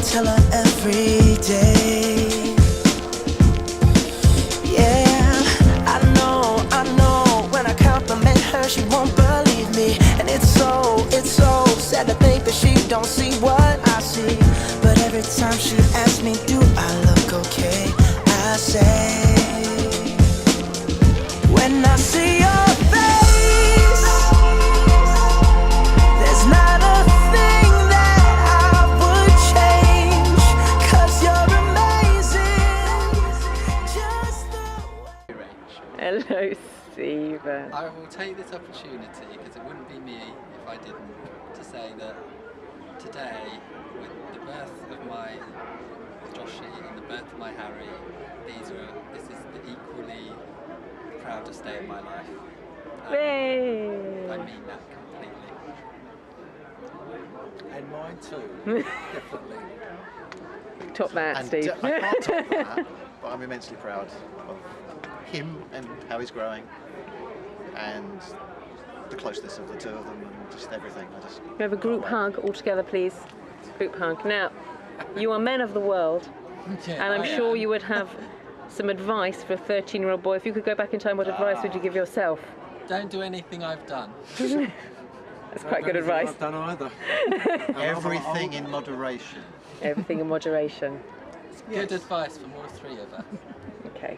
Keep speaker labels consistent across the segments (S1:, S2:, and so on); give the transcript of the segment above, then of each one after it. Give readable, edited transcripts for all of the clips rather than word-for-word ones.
S1: tell her every day. Yeah, I know, when I compliment her, she won't believe me. And it's so sad to think that she don't see what I see. But every time she asks me, do I look okay? I say, when I see your face, there's not a thing that I would change, 'cause you're amazing, just the way.
S2: Hello, Stephen.
S3: I will take this opportunity, because it wouldn't be me if I didn't, to say that today, with the birth of my Joshie and the birth of my Harry, this is the equally proudest day of my life.
S2: Yay!
S3: I mean that completely.
S4: And mine too, definitely.
S2: Top that,
S4: And
S2: Steve.
S4: I can't top that, but I'm immensely proud of him and how he's growing, and the closeness of the two of them, and just everything.
S2: We have a group hug all together, please. Group hug. Now, you are men of the world,
S3: Yeah,
S2: and I'm
S3: I
S2: sure
S3: am.
S2: you would have some advice for a 13-year-old boy. If you could go back in time, what advice would you give yourself?
S3: Don't do anything I've done.
S2: That's quite good advice.
S5: I've done either.
S4: Everything in moderation.
S2: Everything in moderation.
S3: Good advice from all three of us.
S2: Okay.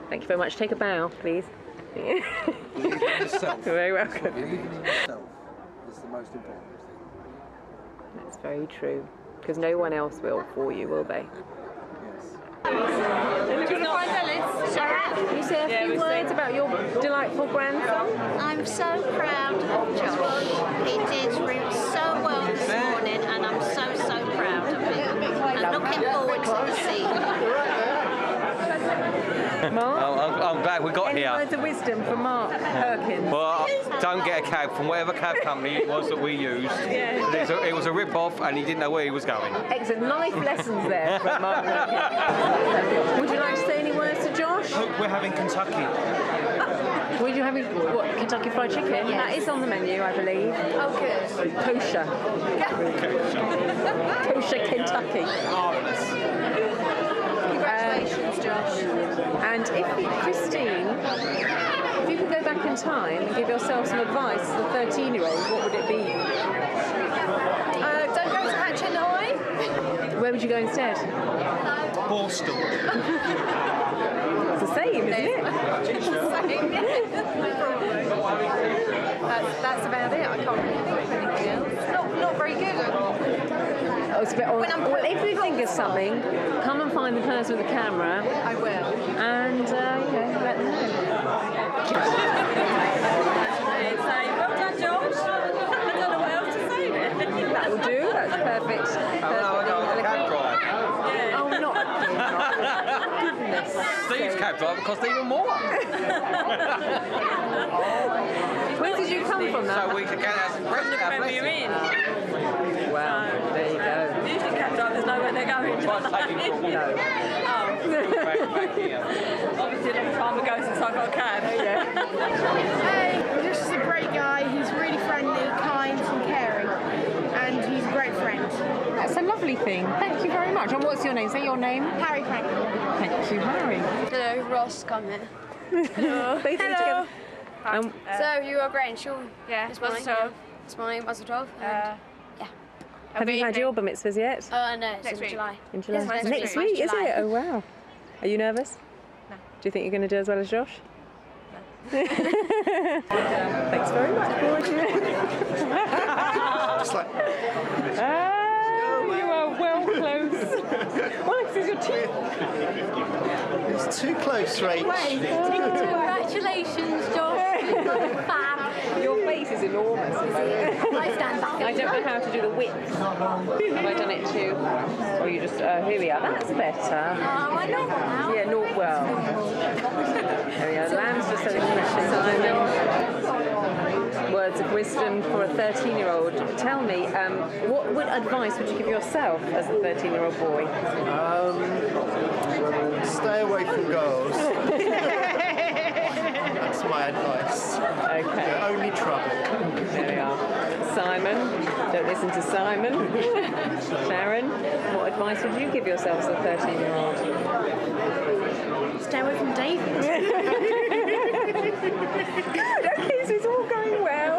S2: Thank you very much. Take a bow, please.
S5: Believe in yourself.
S2: You're very welcome.
S5: Believing in yourself is the most important thing.
S2: That's very true. Because no one else will for you, will they? Can you say a few words about your delightful grandson?
S6: I'm so proud of Josh. He did so well this morning, and I'm so proud of him. And looking forward to the season.
S2: Mark?
S7: I'm glad we got
S2: Any
S7: here.
S2: words of wisdom from Mark Perkins?
S7: Well, don't get a cab from whatever cab company it was that we used.
S2: Yeah.
S7: It was a rip-off, and he didn't know where he was going.
S2: Excellent. Life lessons there from Mark Perkins. Would you like to say any words to Josh?
S8: We're having Kentucky.
S2: Would you have what, Kentucky Fried Chicken?
S6: Yes.
S2: That is on the menu, I believe.
S6: Oh, good.
S2: Kosher. Kosher Kentucky.
S6: Congratulations, Josh.
S2: And Christine, if you could go back in time and give yourself some advice as a 13-year-old, what would it be?
S6: Don't go to Hatch and High.
S2: Where would you go instead?
S8: Borstal.
S2: It's the same, isn't it?
S6: That's about it. I can't really think of anything else. Not very good.
S2: Oh, it's a bit well, if you think of something, come and find the person with the camera.
S6: I will.
S2: And let them know.
S9: Well done, George. I don't know what else to say there.
S2: That will do. That's perfect.
S7: Cab drive.
S2: Oh, not goodness.
S7: Steve's cab driver cost even more.
S2: Where did you come from, though?
S7: So we could get out some breakfast.
S9: The Premier Inn.
S2: Wow, there you go.
S9: Usually cab drivers know where they're going.
S7: Try to take him for a walk.
S2: No.
S7: Back here.
S9: Obviously a long time ago since I got a cab.
S10: Hey, Josh is a great guy. He's really friendly, kind and caring, and he's a great friend.
S2: That's a lovely thing. Thank you very much. And what's your name? Say your name.
S10: Harry Franklin.
S2: Thank you, Harry.
S11: Hello, Ross, come here.
S2: Hello. Both of you together.
S11: So you are great, sure?
S9: Yeah,
S11: It's
S9: Mazel
S11: mine.
S9: tov.
S11: It's mine, Mazel tov.
S9: Uh,
S11: Yeah.
S2: Have you had your bar mitzvahs yet?
S11: No, it's
S9: Next
S11: in
S9: week.
S11: July.
S2: In July.
S11: Yes,
S2: Next week, is it? Oh, wow. Are you nervous?
S9: No.
S2: Do you think you're going to do as well as Josh? No. Thanks very much,
S4: Just like,
S2: you are well close. Well, this is your teeth.
S4: it's too close, Rach.
S11: Congratulations, Josh. Fab.
S2: Your face is enormous.
S11: I stand back.
S2: I don't know how to do the width. Have I done it too? Or you just, here we are. That's better.
S11: I know now.
S2: Yeah, not well. There we are. Lamb's just having questions. Words of wisdom for a 13-year-old. Tell me, what advice would you give yourself as a 13-year-old boy?
S4: Stay away from girls. That's my advice.
S2: Okay.
S4: They're only trouble.
S2: There we are. Simon, don't listen to Simon. Sharon, what advice would you give yourself as a 13-year-old?
S10: Stay away from David.
S2: Okay, so it's all going well.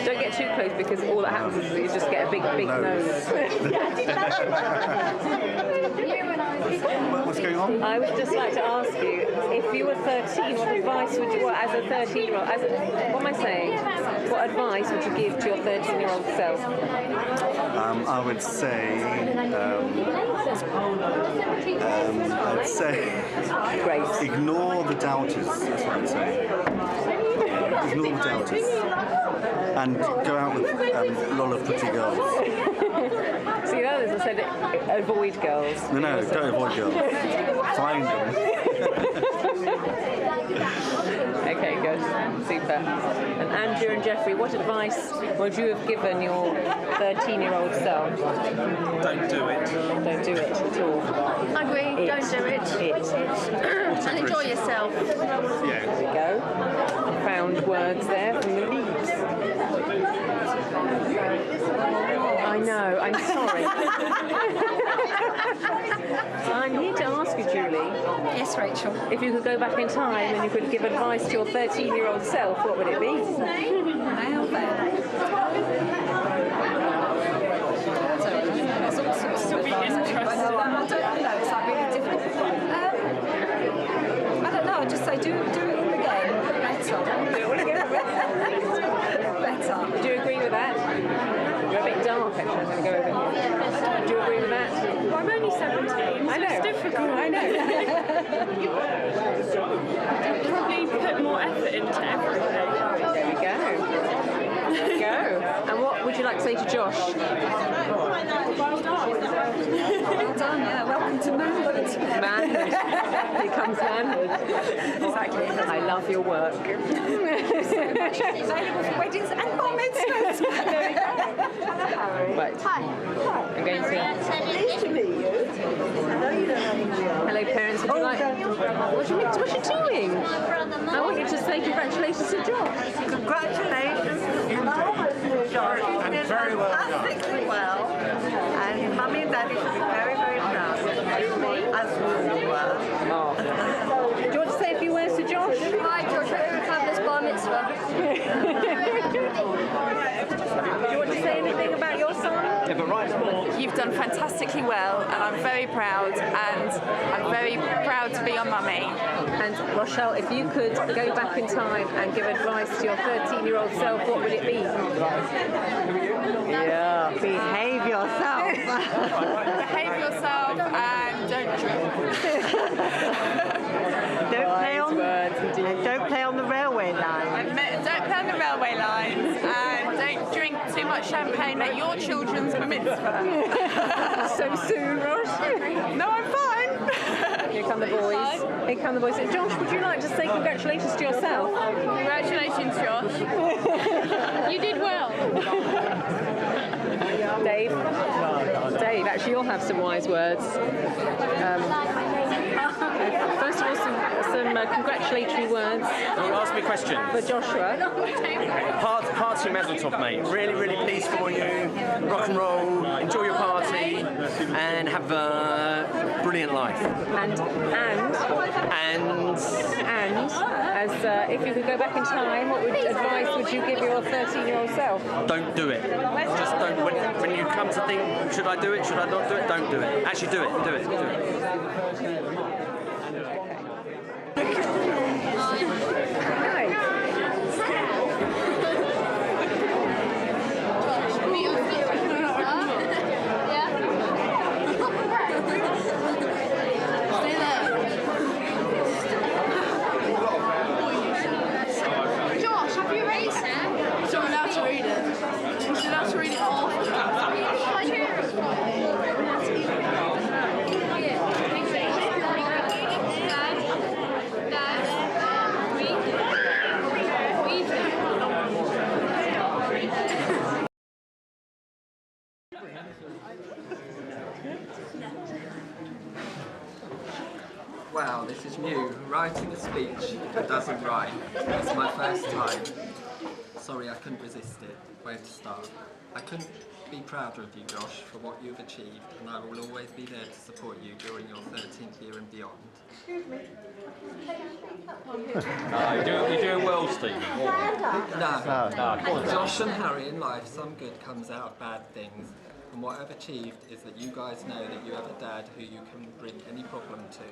S2: Don't get too close because all that happens is that you just get a big nose.
S4: What's going on?
S2: I would just like to ask you, if you were 13, what advice would you, as a 13-year-old, what am I saying? What advice would you give to your 13-year-old self?
S12: I would say,
S2: Great.
S12: ignore the doubters. That's what I'd say. Ignore the doubters, and go out with a lot of pretty girls.
S2: See, others have said avoid girls.
S12: No, don't avoid girls. Find them.
S2: Okay, good. Super. And Andrew and Jeffrey, what advice would you have given your 13-year-old self?
S8: Don't do it.
S2: Don't do it at all.
S10: Agree, don't do it. And enjoy yourself.
S2: There we go. Found words there from the leaves. I know, I'm sorry. I'm here to ask you, Julie.
S11: Yes, Rachel.
S2: If you could go back in time and you could give advice to your 13-year-old self, what would it be?
S11: Well,
S9: It's also still be interesting.
S11: I don't know, it's like really difficult. I don't know, I'd just say do it all again. Better.
S2: Do it all again.
S11: Better.
S2: Do you agree with that? You're a bit dark, actually. I'm going to go over here. Do you agree with that?
S9: Well, I'm only 17, so
S2: I know.
S9: it's difficult.
S2: I know.
S9: Probably put more effort into everything.
S2: There we go. There we go. And what would you like to say to Josh?
S11: Well done, yeah. Welcome to manhood.
S2: Manhood. Here comes manhood.
S11: Exactly.
S2: I love your work.
S11: Available for weddings and bar mitzvahs.
S2: Right. Hi. I'm going to...
S10: Pleased to meet you. I know you don't know who we are.
S2: Hello, parents. Would you like... What are you doing? I want you to say congratulations to Josh.
S10: Congratulations. Josh.
S8: And very well done.
S10: Fantastically well. And his mummy and daddy should be very, very proud. As we were.
S2: Oh. Do you want to say a few words to Josh?
S11: Hi, Josh. Hope you have this bar mitzvah.
S2: Do you want to say anything about your son?
S8: Yeah, but right.
S13: You've done fantastically well, and I'm very proud, and I'm very proud to be your mummy.
S2: And Rochelle, if you could go back in time and give advice to your 13-year-old self, what would it be?
S10: Yeah, behave yourself.
S13: Behave yourself and don't drink.
S10: Don't play on the railway line.
S13: Don't play on the railway lines, and don't drink too much champagne at your children's mitzvah.
S2: So soon, Rosh?
S13: No, I'm fine.
S2: Here come the boys. Here come the boys. Josh, would you like to say congratulations to yourself?
S13: Congratulations, Josh.
S9: You did well.
S2: Dave, actually, you'll have some wise words. First of all, some congratulatory words.
S7: You ask me a question.
S2: For Joshua.
S7: Party Mazel Tov, mate. Really, really pleased for you. Rock and roll. Enjoy your party, and have a brilliant life.
S2: And as if you could go back in time, what advice would you give your 13-year-old self?
S7: Don't do it. Just don't. When you come to think, should I do it? Should I not do it? Don't do it. Actually, do it. Do it. Do it.
S10: Josh, have you read it? So we're allowed to read it. We're allowed to read it all.
S3: Wow, this is new. Writing a speech that doesn't rhyme. It's my first time. Sorry, I couldn't resist it. Where to start? I couldn't be prouder of you, Josh, for what you've achieved, and I will always be there to support you during your 13th year and beyond.
S14: You're doing well, Stephen.
S3: No. Josh and Harry, in life, some good comes out of bad things, and what I've achieved is that you guys know that you have a dad who you can bring any problem to,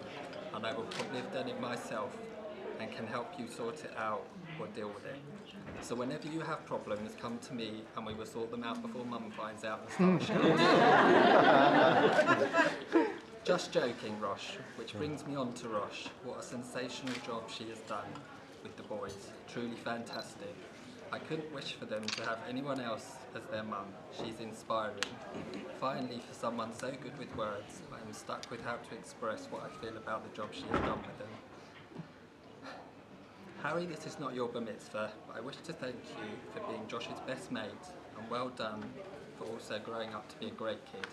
S3: and I will probably have done it myself and can help you sort it out or deal with it. So whenever you have problems, come to me and we will sort them out before Mum finds out and starts shouting. Just joking, Rosh, which brings me on to Rosh. What a sensational job she has done with the boys. Truly fantastic. I couldn't wish for them to have anyone else as their mum. She's inspiring. Finally, for someone so good with words, I am stuck with how to express what I feel about the job she has done with them. Harry, this is not your Barmitzvah, but I wish to thank you for being Josh's best mate, and well done for also growing up to be a great kid.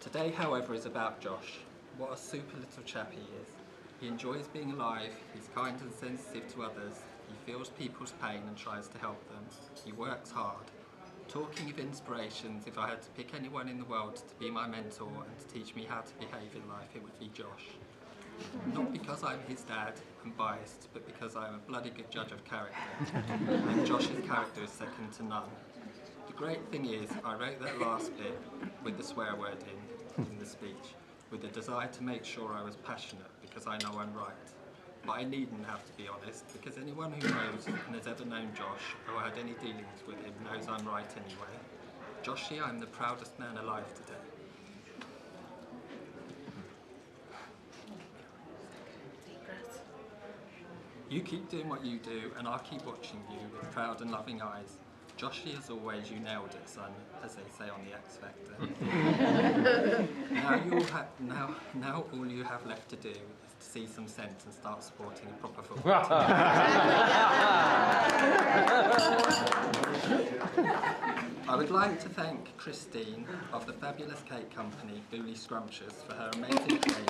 S3: Today, however, is about Josh. What a super little chap he is. He enjoys being alive, he's kind and sensitive to others, he feels people's pain and tries to help them. He works hard. Talking of inspirations, if I had to pick anyone in the world to be my mentor and to teach me how to behave in life, it would be Josh. Not because I'm his dad and biased, but because I'm a bloody good judge of character. And Josh's character is second to none. The great thing is, I wrote that last bit with the swear word in the speech, with the desire to make sure I was passionate, because I know I'm right. But I needn't have to be honest, because anyone who knows and has ever known Josh, or had any dealings with him, knows I'm right anyway. Joshy, I'm the proudest man alive today. You keep doing what you do, and I'll keep watching you with proud and loving eyes. Joshy, as always, you nailed it, son, as they say on the X Factor. Now all you have left to do is to see some sense and start supporting a proper football team. I would like to thank Christine of the fabulous cake company, Booley Scrumptious, for her amazing cake.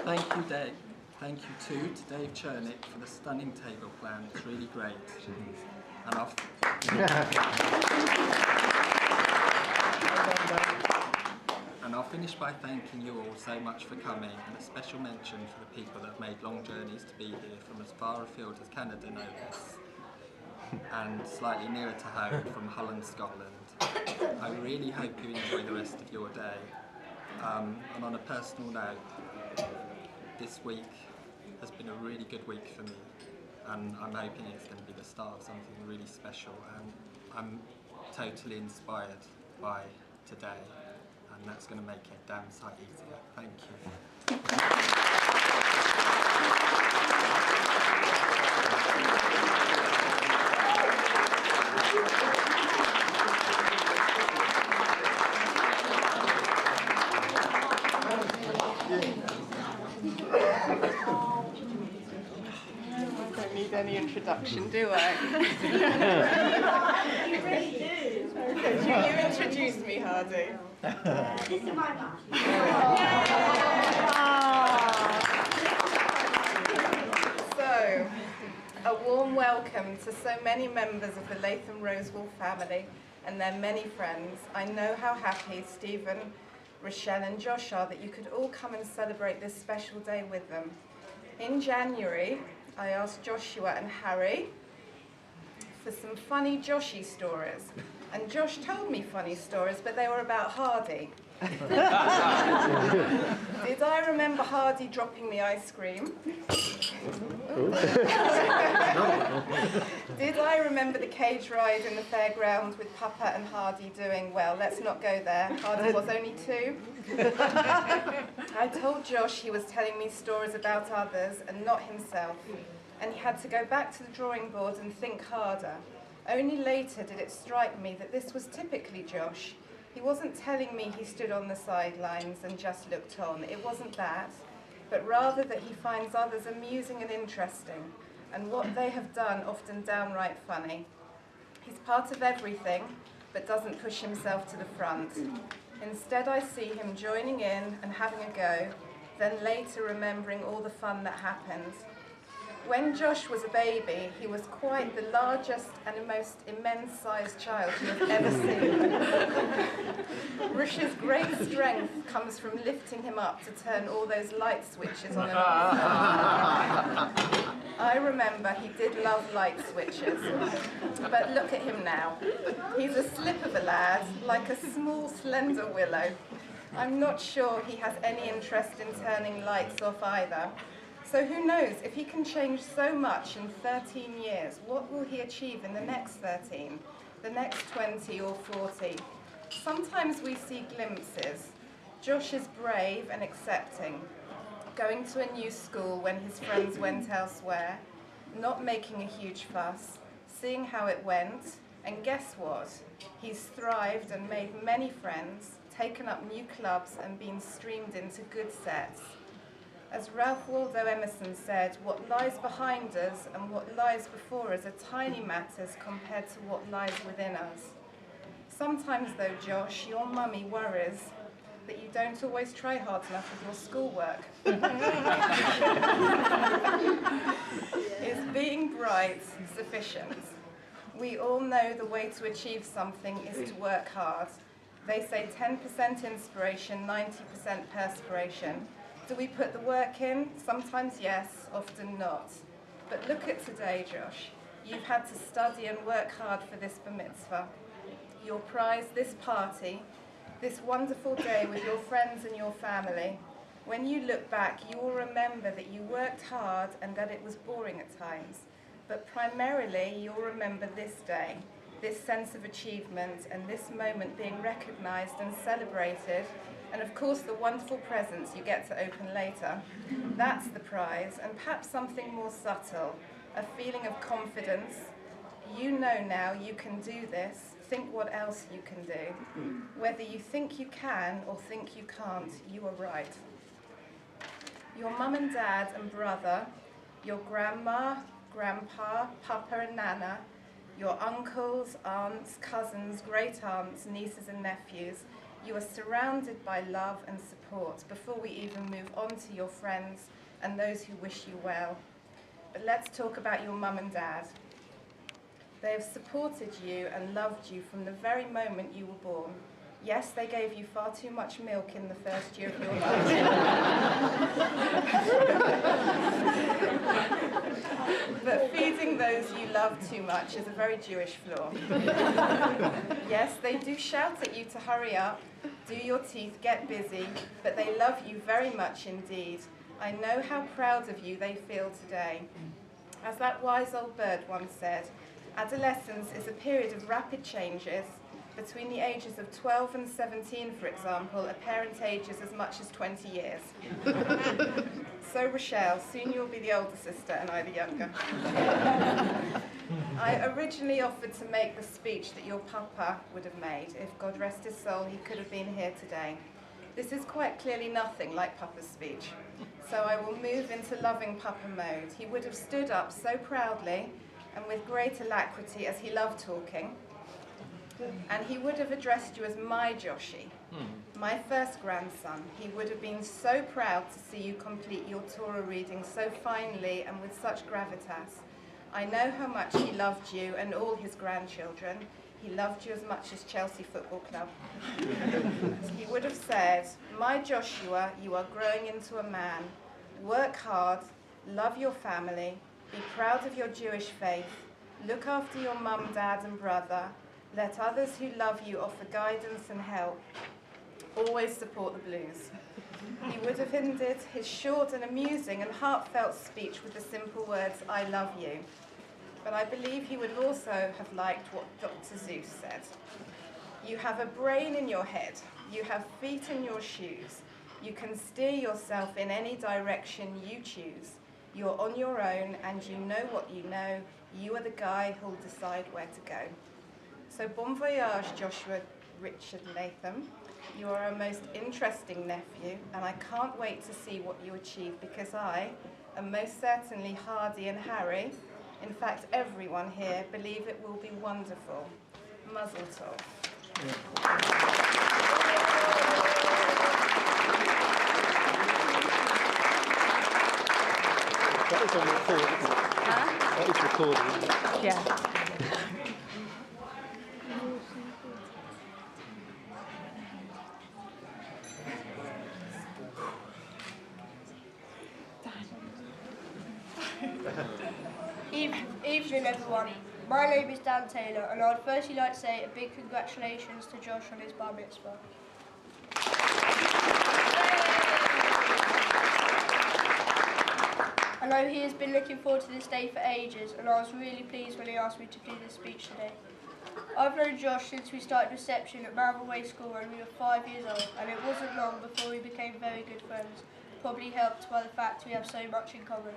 S3: Thank you, Dave. Thank you too to Dave Chernick for the stunning table plan. It's really great. And I'll finish by thanking you all so much for coming, and a special mention for the people that have made long journeys to be here from as far afield as Canada, no less, and slightly nearer to home from Holland, Scotland. I really hope you enjoy the rest of your day. And on a personal note, this week has been a really good week for me, and I'm hoping it's going to be the start of something really special, and I'm totally inspired by today, and that's going to make it damn sight easier. Thank you.
S13: Don't need any introduction, do I? You introduced me, Hardy.
S10: This is my mum.
S13: So, a warm welcome to so many members of the Latham Rosewall family and their many friends. I know how happy Stephen, Rochelle and Josh are that you could all come and celebrate this special day with them. In January, I asked Joshua and Harry for some funny Joshy stories. And Josh told me funny stories, but they were about Hardy. Did I remember Hardy dropping the ice cream? Did I remember the cage ride in the fairground with Papa and Hardy doing, well, let's not go there. Hardy was only 2. I told Josh he was telling me stories about others and not himself, and he had to go back to the drawing board and think harder. Only later did it strike me that this was typically Josh. He wasn't telling me he stood on the sidelines and just looked on. It wasn't that, but rather that he finds others amusing and interesting, and what they have done often downright funny. He's part of everything, but doesn't push himself to the front. Instead, I see him joining in and having a go, then later remembering all the fun that happened. When Josh was a baby, he was quite the largest and most immense-sized child you have ever seen. Rush's great strength comes from lifting him up to turn all those light switches on and off. I remember he did love light switches, but look at him now. He's a slip of a lad, like a small, slender willow. I'm not sure he has any interest in turning lights off either. So who knows, if he can change so much in 13 years, what will he achieve in the next 13, the next 20 or 40? Sometimes we see glimpses. Josh is brave and accepting, going to a new school when his friends went elsewhere, not making a huge fuss, seeing how it went, and guess what? He's thrived and made many friends, taken up new clubs and been streamed into good sets. As Ralph Waldo Emerson said, what lies behind us and what lies before us are tiny matters compared to what lies within us. Sometimes though, Josh, your mummy worries that you don't always try hard enough with your schoolwork. Is being bright sufficient? We all know the way to achieve something is to work hard. They say 10% inspiration, 90% perspiration. Do we put the work in? Sometimes yes, often not. But look at today, Josh. You've had to study and work hard for this Barmitzvah. Your prize, this party, this wonderful day with your friends and your family. When you look back, you will remember that you worked hard and that it was boring at times. But primarily, you'll remember this day, this sense of achievement and this moment being recognized and celebrated, and of course the wonderful presents you get to open later. That's the prize, and perhaps something more subtle, a feeling of confidence. You know now you can do this. Think what else you can do. Whether you think you can or think you can't, you are right. Your mum and dad and brother, your grandma, grandpa, papa and nana, your uncles, aunts, cousins, great-aunts, nieces and nephews, you are surrounded by love and support before we even move on to your friends and those who wish you well. But let's talk about your mum and dad. They have supported you and loved you from the very moment you were born. Yes, they gave you far too much milk in the first year of your life. But feeding those you love too much is a very Jewish flaw. Yes, they do shout at you to hurry up, do your teeth, get busy, but they love you very much indeed. I know how proud of you they feel today. As that wise old bird once said, adolescence is a period of rapid changes. Between the ages of 12 and 17, for example, a parent ages as much as 20 years. So Rochelle, soon you'll be the older sister and I the younger. I originally offered to make the speech that your papa would have made. If God rest his soul, he could have been here today. This is quite clearly nothing like Papa's speech. So I will move into loving Papa mode. He would have stood up so proudly and with great alacrity as he loved talking. And he would have addressed you as my Joshi, my first grandson. He would have been so proud to see you complete your Torah reading so finely and with such gravitas. I know how much he loved you and all his grandchildren. He loved you as much as Chelsea Football Club. He would have said, my Joshua, you are growing into a man. Work hard, love your family, be proud of your Jewish faith, look after your mum, dad and brother, let others who love you offer guidance and help. Always support the Blues. He would have ended his short and amusing and heartfelt speech with the simple words, I love you. But I believe he would also have liked what Dr. Seuss said. You have a brain in your head. You have feet in your shoes. You can steer yourself in any direction you choose. You're on your own and you know what you know. You are the guy who'll decide where to go. So bon voyage, Joshua Richard Latham. You are a most interesting nephew, and I can't wait to see what you achieve because I, and most certainly Hardy and Harry, in fact everyone here, believe it will be wonderful. Mazel tov.
S8: That is on record, isn't it? That is recorded.
S2: Yeah.
S15: Evening everyone, my name is Dan Taylor and I'd firstly like to say a big congratulations to Josh on his bar mitzvah. I know he has been looking forward to this day for ages and I was really pleased when he asked me to do this speech today. I've known Josh since we started reception at Malvern School when we were 5 years old, and it wasn't long before we became very good friends, probably helped by the fact we have so much in common.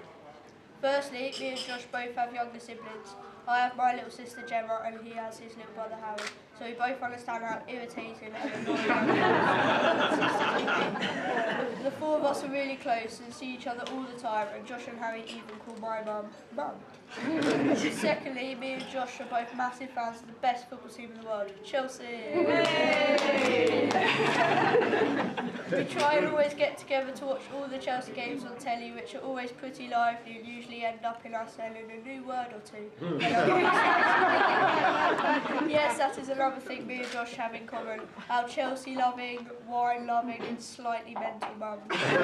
S15: Firstly, me and Josh both have younger siblings. I have my little sister Gemma and he has his little brother Harry, so we both understand how irritating and annoying the four of us are really close and see each other all the time, and Josh and Harry even call my mum Mum. Secondly, me and Josh are both massive fans of the best football team in the world, Chelsea. We try and always get together to watch all the Chelsea games on telly, which are always pretty lively and usually end up in us learning a new word or two. Yes, that is another thing me and Josh have in common, our Chelsea-loving, wine-loving and slightly mental mums. Him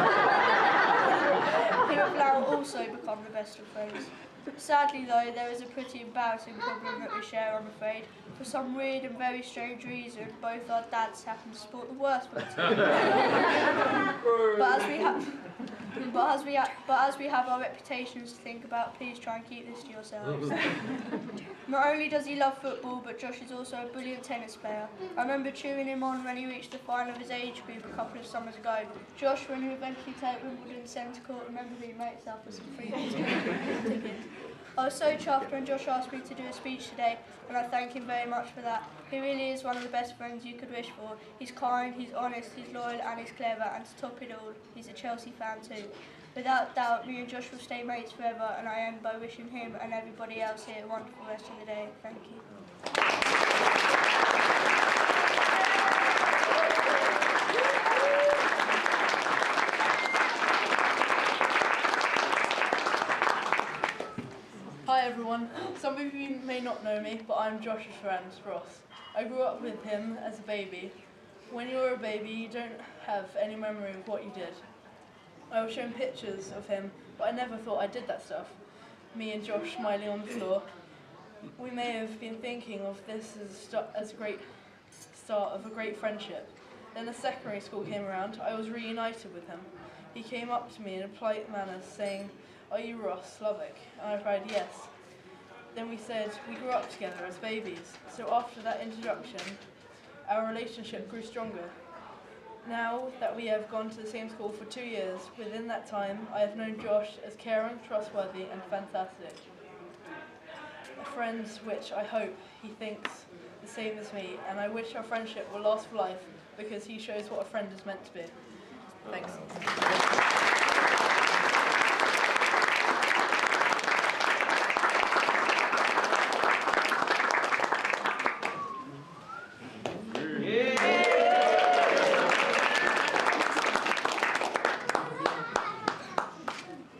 S15: and Flower also become the best of friends. Sadly though, there is a pretty embarrassing problem that we share, I'm afraid. For some weird and very strange reason, both our dads happen to support the worst football team. But as we have our reputations to think about, please try and keep this to yourselves. Not only does he love football, but Josh is also a brilliant tennis player. I remember cheering him on when he reached the final of his age group a couple of summers ago. Josh, when you eventually take Wimbledon centre court, remember who you made yourself with some free tickets. I was so chuffed when Josh asked me to do a speech today, and I thank him very much for that. He really is one of the best friends you could wish for. He's kind, he's honest, he's loyal and he's clever, and to top it all, he's a Chelsea fan too. Without doubt, me and Josh will stay mates forever, and I end by wishing him and everybody else here a wonderful rest of the day. Thank you.
S16: Hi everyone, some of you may not know me, but I'm Josh's friend, Ross. I grew up with him as a baby. When you're a baby, you don't have any memory of what you did. I was shown pictures of him, but I never thought I did that stuff. Me and Josh smiling on the floor. We may have been thinking of this as a great start of a great friendship. Then as secondary school came around, I was reunited with him. He came up to me in a polite manner saying, "Are you Ross Lovick?" And I replied, "Yes." Then we said we grew up together as babies. So after that introduction, our relationship grew stronger. Now that we have gone to the same school for 2 years, within that time I have known Josh as caring, trustworthy and fantastic. A friend which I hope he thinks the same as me, and I wish our friendship will last for life because he shows what a friend is meant to be. Thanks.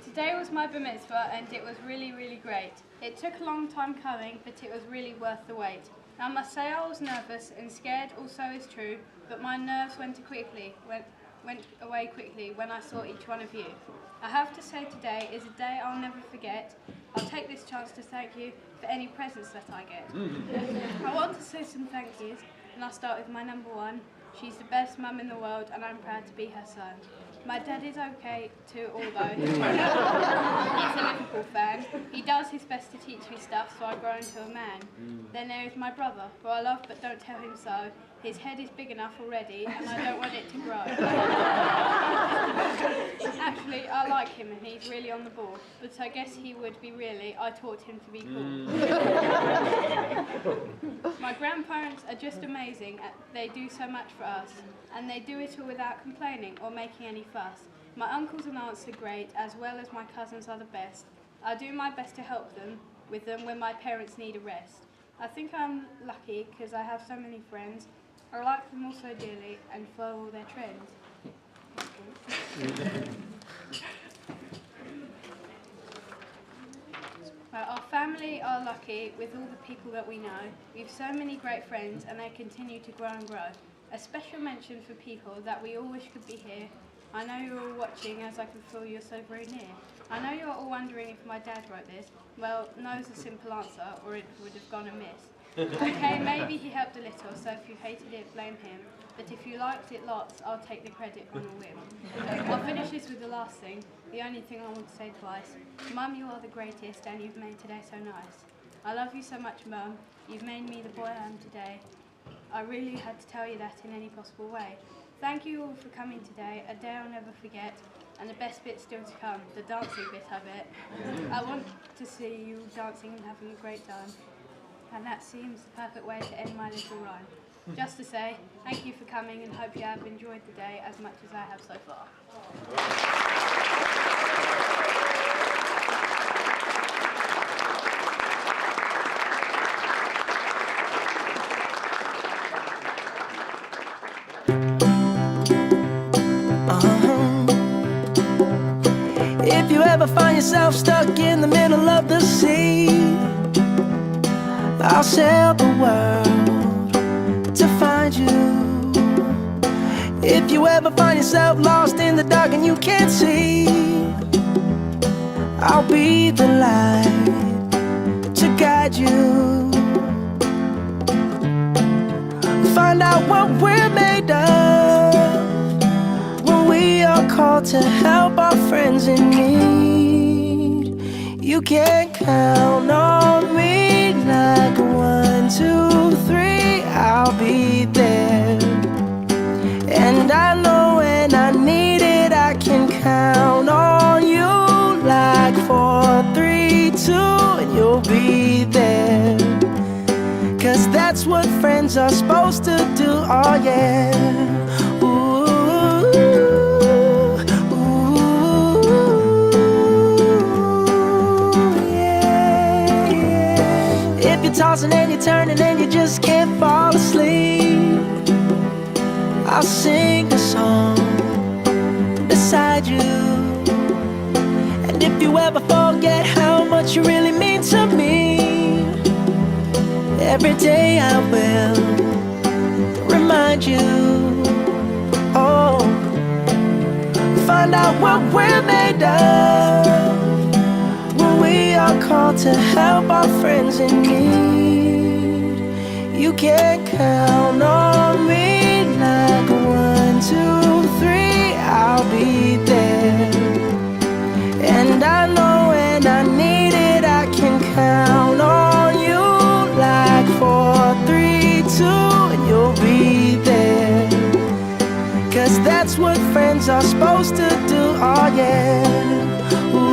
S17: Today was my Barmitzvah and it was really great. It took a long time coming, but it was really worth the wait. I must say I was nervous and scared also is true, but my nerves went away quickly when I saw each one of you. I have to say today is a day I'll never forget. I'll take this chance to thank you for any presents that I get. I want to say some thank yous, and I'll start with my number one. She's the best mum in the world and I'm proud to be her son. My dad is okay too, although he's a Liverpool fan. He does his best to teach me stuff, so I grow into a man. Then there is my brother, who I love but don't tell him so. His head is big enough already, and I don't want it to grow. Actually, I like him, and he's really on the ball. But I guess he would be really. I taught him to be cool. My grandparents are just amazing. They do so much for us, and they do it all without complaining or making any fuss. My uncles and aunts are great, as well as my cousins are the best. I do my best to help them with them when my parents need a rest. I think I'm lucky because I have so many friends. I like them all so dearly and follow all their trends. Well, our family are lucky with all the people that we know. We have so many great friends and they continue to grow and grow. A special mention for people that we all wish could be here. I know you're all watching as I can feel you're so very near. I know you're all wondering if my dad wrote this. Well, no's a simple answer or it would have gone amiss. Okay, maybe he helped a little, so if you hated it, blame him. But if you liked it lots, I'll take the credit on a whim. I'll finish this with the last thing, the only thing I want to say twice. Mum, you are the greatest and you've made today so nice. I love you so much, Mum. You've made me the boy I am today. I really had to tell you that in any possible way. Thank you all for coming today, a day I'll never forget, and the best bit still to come, the dancing bit, I bet. I want to see you dancing and having a great time, and that seems the perfect way to end my little rhyme. Just to say, thank you for coming and hope you have enjoyed the day as much as I have so far.
S1: If you ever find yourself stuck in the middle of the sea, I'll sail the world to find you. If you ever find yourself lost in the dark and you can't see, I'll be the light to guide you. Find out what we're made of when we are called to help our friends in need. You can count on me like 1, 2, 3, I'll be there. And I know when I need it, I can count on you like 4, 3, 2, and you'll be there. 'Cause that's what friends are supposed to do, oh yeah. Ooh, yeah, yeah. If you're tossing and you're turning and you just can't fall asleep, I'll sing a song beside you. And if you ever forget how much you really mean to me, every day I will remind you. Oh, find out what we're made of when we are called to help our friends in need. You can count on me like 1, 2, 3, I'll be there. And I know when I need it, I can count on you like 4, 3, 2, and you'll be there. 'Cause that's what friends are supposed to do, oh yeah. Ooh.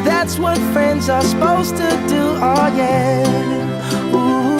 S1: That's what friends are supposed to do, oh yeah. Ooh.